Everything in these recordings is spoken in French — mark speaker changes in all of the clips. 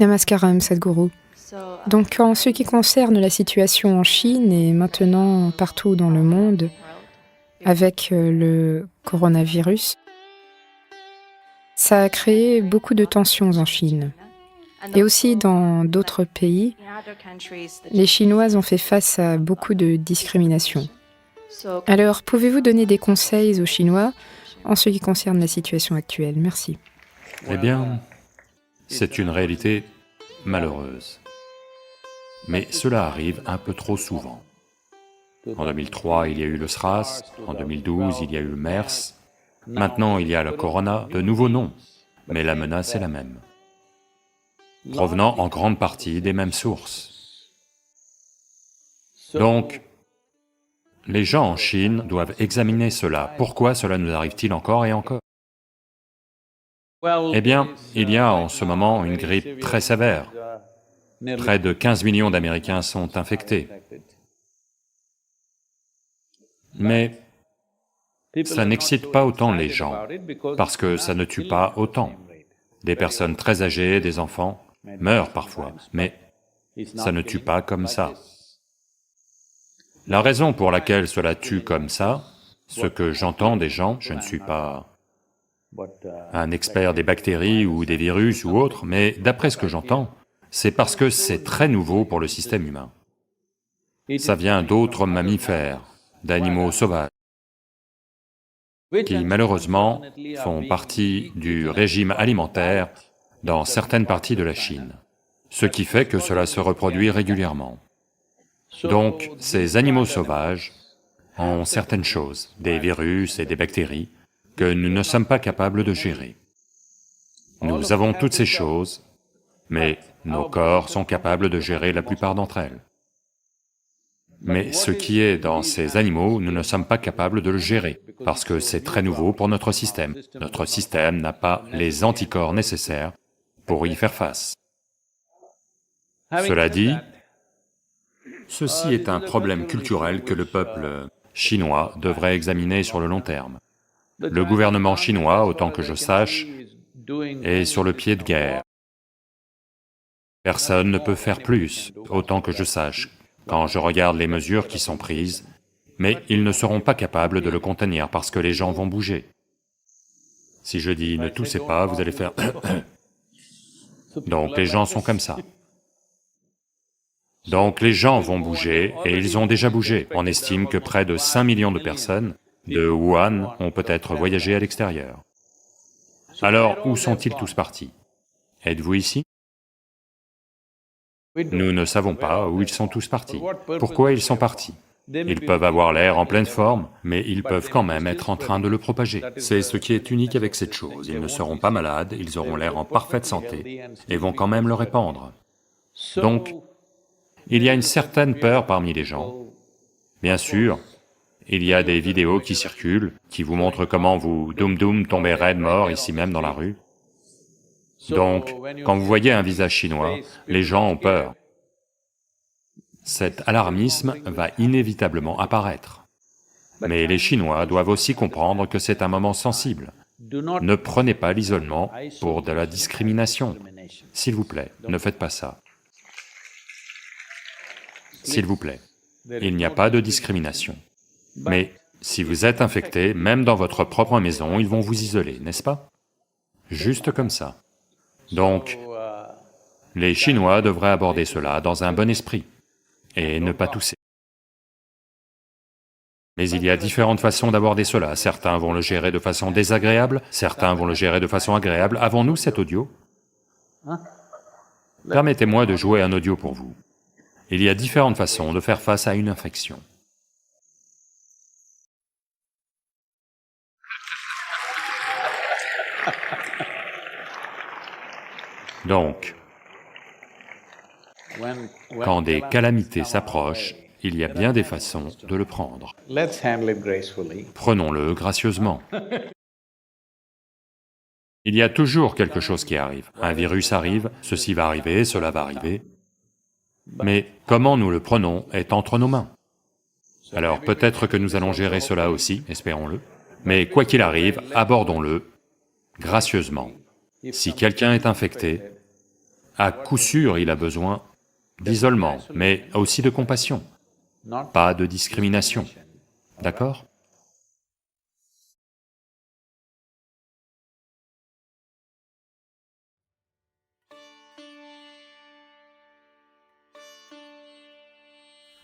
Speaker 1: Namaskaram, Sadhguru. Donc, en ce qui concerne la situation en Chine et maintenant partout dans le monde, avec le coronavirus, ça a créé beaucoup de tensions en Chine. Et aussi dans d'autres pays, les Chinoises ont fait face à beaucoup de discrimination. Alors, pouvez-vous donner des conseils aux Chinois en ce qui concerne la situation actuelle? Merci.
Speaker 2: Eh bien, c'est une réalité malheureuse. Mais cela arrive un peu trop souvent. En 2003, il y a eu le SRAS, en 2012, il y a eu le MERS, maintenant il y a le Corona, de nouveaux noms, mais la menace est la même, provenant en grande partie des mêmes sources. Donc, les gens en Chine doivent examiner cela. Pourquoi cela nous arrive-t-il encore et encore? Eh bien, il y a en ce moment une grippe très sévère. Près de 15 millions d'Américains sont infectés. Mais ça n'excite pas autant les gens, parce que ça ne tue pas autant. Des personnes très âgées, des enfants, meurent parfois, mais ça ne tue pas comme ça. La raison pour laquelle cela tue comme ça, ce que j'entends des gens, je ne suis pas un expert des bactéries ou des virus ou autres, mais d'après ce que j'entends, c'est parce que c'est très nouveau pour le système humain. Ça vient d'autres mammifères, d'animaux sauvages, qui malheureusement font partie du régime alimentaire dans certaines parties de la Chine, ce qui fait que cela se reproduit régulièrement. Donc, ces animaux sauvages ont certaines choses, des virus et des bactéries, que nous ne sommes pas capables de gérer. Nous avons toutes ces choses, mais nos corps sont capables de gérer la plupart d'entre elles. Mais ce qui est dans ces animaux, nous ne sommes pas capables de le gérer, parce que c'est très nouveau pour notre système. Notre système n'a pas les anticorps nécessaires pour y faire face. Cela dit, ceci est un problème culturel que le peuple chinois devrait examiner sur le long terme. Le gouvernement chinois, autant que je sache, est sur le pied de guerre. Personne ne peut faire plus, autant que je sache, quand je regarde les mesures qui sont prises, mais ils ne seront pas capables de le contenir parce que les gens vont bouger. Si je dis « ne toussez pas », vous allez faire donc les gens sont comme ça. Donc les gens vont bouger, et ils ont déjà bougé. On estime que près de 5 millions de personnes de Wuhan ont peut-être voyagé à l'extérieur. Alors, où sont-ils tous partis? Êtes-vous ici? Nous ne savons pas où ils sont tous partis. Pourquoi ils sont partis? Ils peuvent avoir l'air en pleine forme, mais ils peuvent quand même être en train de le propager. C'est ce qui est unique avec cette chose, ils ne seront pas malades, ils auront l'air en parfaite santé, et vont quand même le répandre. Donc, il y a une certaine peur parmi les gens. Bien sûr, il y a des vidéos qui circulent, qui vous montrent comment vous, doum tombez raide mort ici même dans la rue. Donc, quand vous voyez un visage chinois, les gens ont peur. Cet alarmisme va inévitablement apparaître. Mais les Chinois doivent aussi comprendre que c'est un moment sensible. Ne prenez pas l'isolement pour de la discrimination. S'il vous plaît, ne faites pas ça. S'il vous plaît, il n'y a pas de discrimination. Mais si vous êtes infecté, même dans votre propre maison, ils vont vous isoler, n'est-ce pas? Juste comme ça. Donc, les Chinois devraient aborder cela dans un bon esprit et ne pas tousser. Mais il y a différentes façons d'aborder cela. Certains vont le gérer de façon désagréable, certains vont le gérer de façon agréable. Avons-nous cet audio? Permettez-moi de jouer un audio pour vous. Il y a différentes façons de faire face à une infection. Donc, quand des calamités s'approchent, il y a bien des façons de le prendre. Prenons-le gracieusement. Il y a toujours quelque chose qui arrive. Un virus arrive, ceci va arriver, cela va arriver. Mais comment nous le prenons est entre nos mains. Alors peut-être que nous allons gérer cela aussi, espérons-le. Mais quoi qu'il arrive, abordons-le gracieusement. Si quelqu'un est infecté, À coup sûr, il a besoin d'isolement, mais aussi de compassion, pas de discrimination, d'accord?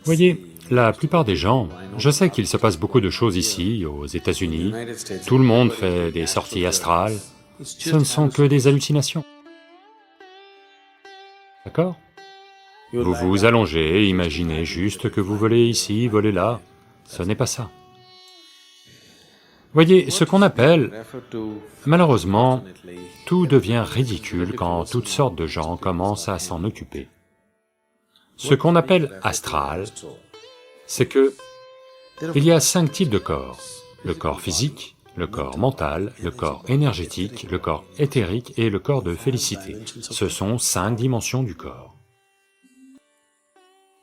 Speaker 2: Voyez, la plupart des gens, je sais qu'il se passe beaucoup de choses ici, aux États-Unis, tout le monde fait des sorties astrales, ce ne sont que des hallucinations, d'accord? Vous vous allongez, imaginez juste que vous volez ici, volez là, ce n'est pas ça. Voyez, ce qu'on appelle, malheureusement, tout devient ridicule quand toutes sortes de gens commencent à s'en occuper. Ce qu'on appelle astral, c'est que il y a 5 types de corps. Le corps physique, le corps mental, le corps énergétique, le corps éthérique et le corps de félicité. Ce sont 5 dimensions du corps.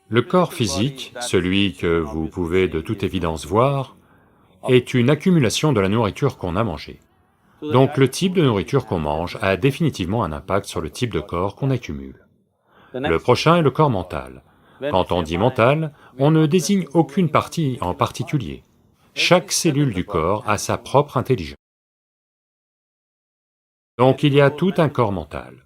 Speaker 2: Le corps physique, celui que vous pouvez de toute évidence voir, est une accumulation de la nourriture qu'on a mangée. Donc le type de nourriture qu'on mange a définitivement un impact sur le type de corps qu'on accumule. Le prochain est le corps mental. Quand on dit mental, on ne désigne aucune partie en particulier. Chaque cellule du corps a sa propre intelligence. Donc il y a tout un corps mental.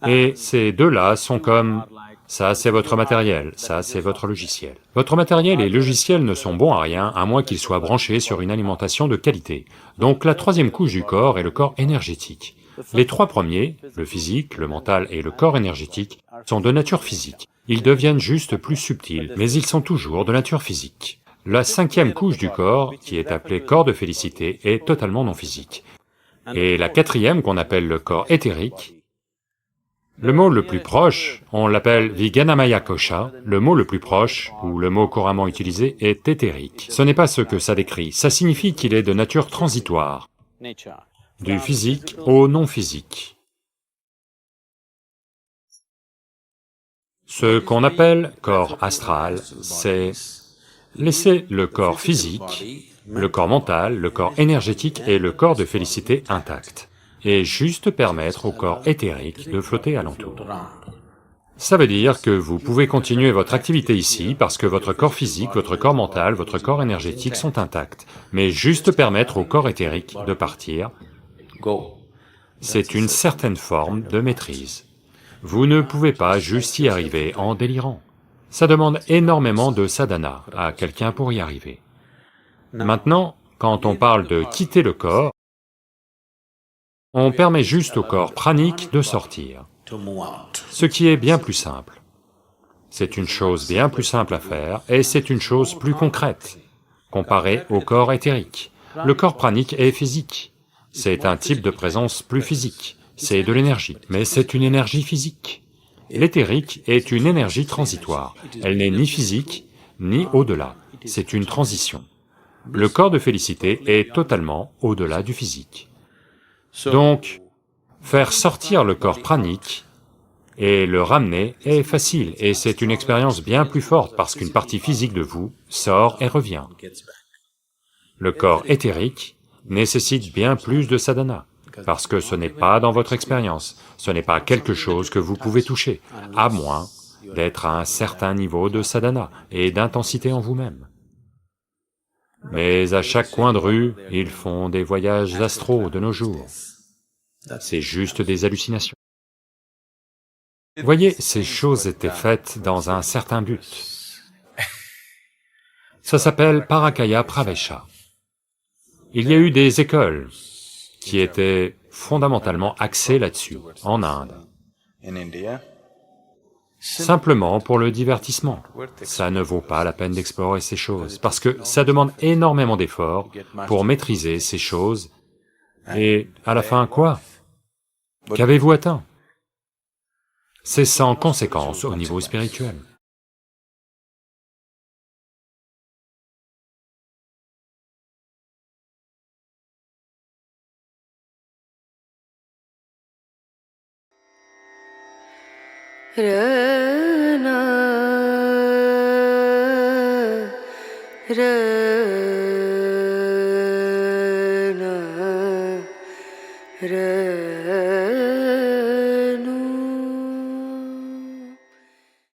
Speaker 2: Et ces deux-là sont comme... ça c'est votre matériel, ça c'est votre logiciel. Votre matériel et logiciel ne sont bons à rien à moins qu'ils soient branchés sur une alimentation de qualité. Donc la troisième couche du corps est le corps énergétique. Les 3 premiers, le physique, le mental et le corps énergétique, sont de nature physique. Ils deviennent juste plus subtils, mais ils sont toujours de nature physique. La 5e couche du corps, qui est appelée corps de félicité, est totalement non physique. Et la 4e, qu'on appelle le corps éthérique, le mot le plus proche, on l'appelle Viganamaya Kosha, le mot le plus proche, ou le mot couramment utilisé, est éthérique. Ce n'est pas ce que ça décrit, ça signifie qu'il est de nature transitoire, du physique au non-physique. Ce qu'on appelle corps astral, c'est laisser le corps physique, le corps mental, le corps énergétique et le corps de félicité intacts, et juste permettre au corps éthérique de flotter alentour. Ça veut dire que vous pouvez continuer votre activité ici parce que votre corps physique, votre corps mental, votre corps énergétique sont intacts, mais juste permettre au corps éthérique de partir, c'est une certaine forme de maîtrise. Vous ne pouvez pas juste y arriver en délirant. Ça demande énormément de sadhana à quelqu'un pour y arriver. Maintenant, quand on parle de quitter le corps, on permet juste au corps pranique de sortir, ce qui est bien plus simple. C'est une chose bien plus simple à faire et c'est une chose plus concrète, comparée au corps éthérique. Le corps pranique est physique, c'est un type de présence plus physique, c'est de l'énergie, mais c'est une énergie physique. L'éthérique est une énergie transitoire, elle n'est ni physique, ni au-delà, c'est une transition. Le corps de félicité est totalement au-delà du physique. Donc, faire sortir le corps pranique et le ramener est facile, et c'est une expérience bien plus forte parce qu'une partie physique de vous sort et revient. Le corps éthérique nécessite bien plus de sadhana, parce que ce n'est pas dans votre expérience, ce n'est pas quelque chose que vous pouvez toucher, à moins d'être à un certain niveau de sadhana et d'intensité en vous-même. Mais à chaque coin de rue, ils font des voyages astraux de nos jours. C'est juste des hallucinations. Voyez, ces choses étaient faites dans un certain but. Ça s'appelle Parakaya Pravesha. Il y a eu des écoles qui étaient fondamentalement axées là-dessus, en Inde. Simplement pour le divertissement. Ça ne vaut pas la peine d'explorer ces choses, parce que ça demande énormément d'efforts pour maîtriser ces choses, et à la fin, quoi? Qu'avez-vous atteint? C'est sans conséquence au niveau spirituel.
Speaker 1: Ra